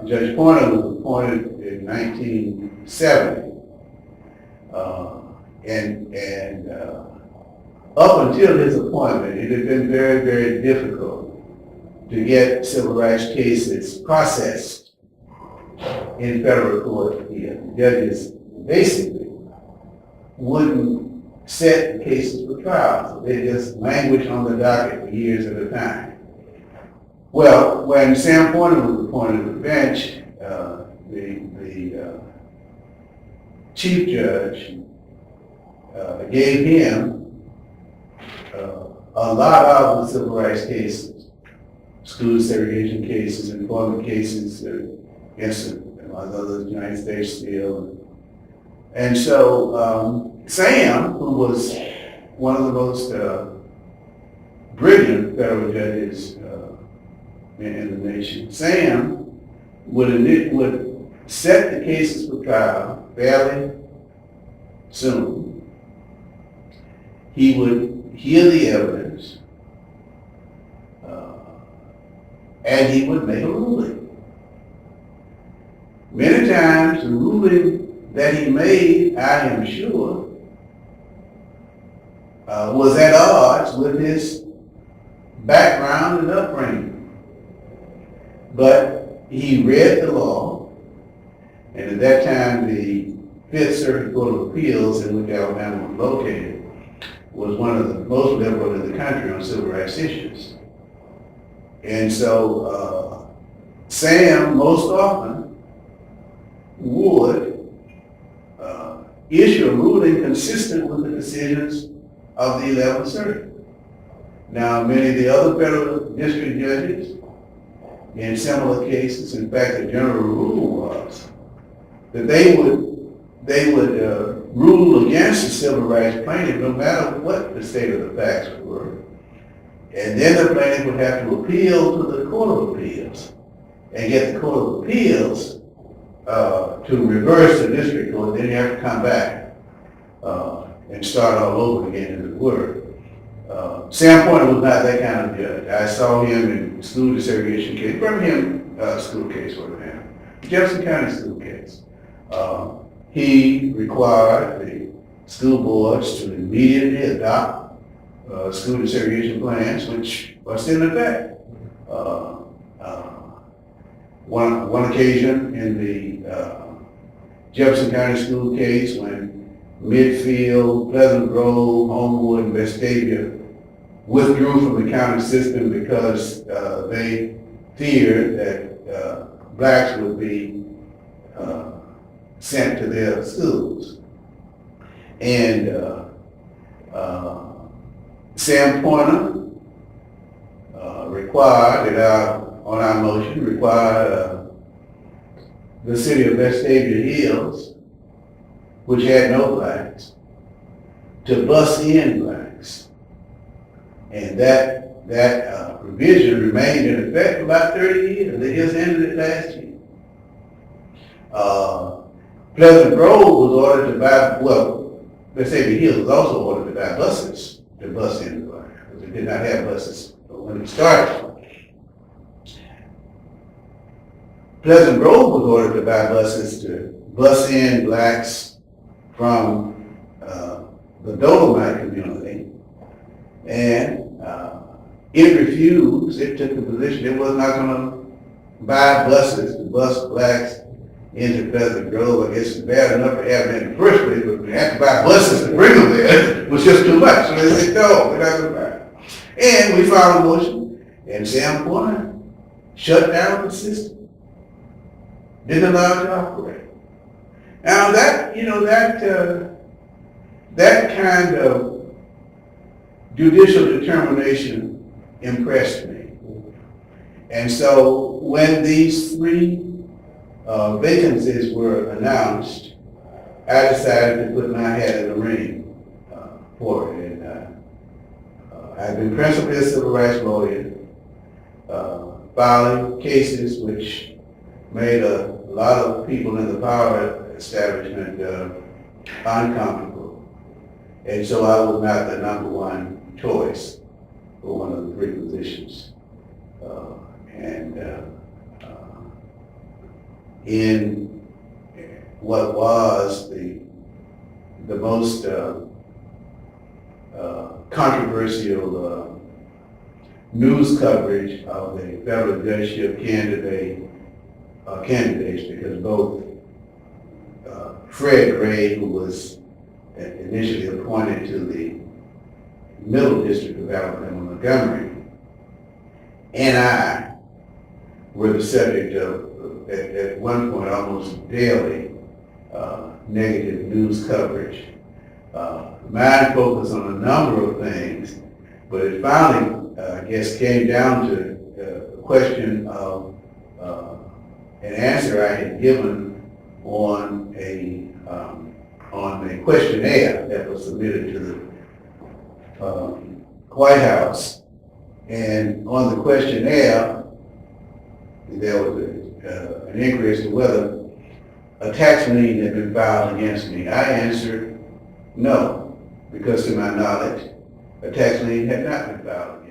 Judge Pointer was appointed in 1970, and up until his appointment, it had been very, very difficult to get civil rights cases processed in federal court here. Judges basically wouldn't set the cases for trial, so they just languished on the docket for years at a time. Well, when Sam Pointer was appointed to the bench, the chief judge gave him a lot of the civil rights cases, school segregation cases, employment cases, against the United States Steel. And so Sam, who was one of the most brilliant federal judges in the nation, Sam would set the cases for trial fairly soon. He would hear the evidence, and he would make a ruling. Many times, the ruling that he made, I am sure, was at odds with his background and upbringing. But he read the law, and at that time, the Fifth Circuit Court of Appeals, in which Alabama was located, was one of the most liberal in the country on civil rights issues. And so Sam, most often, would issue a ruling consistent with the decisions of the 11th Circuit. Now, many of the other federal district judges, in similar cases, in fact, the general rule was that they would rule against the civil rights plaintiff no matter what the state of the facts were. And then the plaintiff would have to appeal to the Court of Appeals and get the Court of Appeals to reverse the district court. Then you have to come back and start all over again, as it were. Sam Pointer was not that kind of judge. I saw him in school desegregation case, Birmingham school case, for example, Jefferson County school case. He required the school boards to immediately adopt school desegregation plans, which was still in effect. One occasion in the Jefferson County school case, when Midfield, Pleasant Grove, Homewood, and Vestavia withdrew from the county system because they feared that blacks would be sent to their schools. And Sam Pointer required, on our motion, required the city of Vestavia Hills, which had no blacks, to bus in blacks. And that provision remained in effect for about 30 years. They just ended it last year. Pleasant Grove was ordered to buy, Vestavia Hills was also ordered to buy buses to bus in the blacks, because they did not have buses when it started. Pleasant Grove was ordered to buy buses to bus in blacks from the Dolomite community, and it refused. It took the position it was not going to buy buses to bus blacks into Pleasant Grove. I guess it's bad enough to have them in the first place, but we have to buy buses to bring them there. It was just too much. So they said, no, we're not going to buy it. And we filed a motion, and Sam Pointer shut down the system. Didn't allow it to operate. Now that kind of judicial determination impressed me. And so when these three vacancies were announced, I decided to put my hat in the ring for it. And I've been principally a civil rights lawyer, filing cases which made a lot of people in the power establishment uncomfortable. And so I was not the number one choice for one of the three positions. in what was the most controversial news coverage of the federal judgeship candidates, because both Fred Gray, who was initially appointed to the Middle District of Alabama, Montgomery, and I were the subject of, at one point, almost daily negative news coverage. Mine focused on a number of things, but it finally, I guess, came down to a question of an answer I had given on a questionnaire that was submitted to the White House. And on the questionnaire, there was an inquiry as to whether a tax lien had been filed against me. I answered no, because to my knowledge, a tax lien had not been filed against me.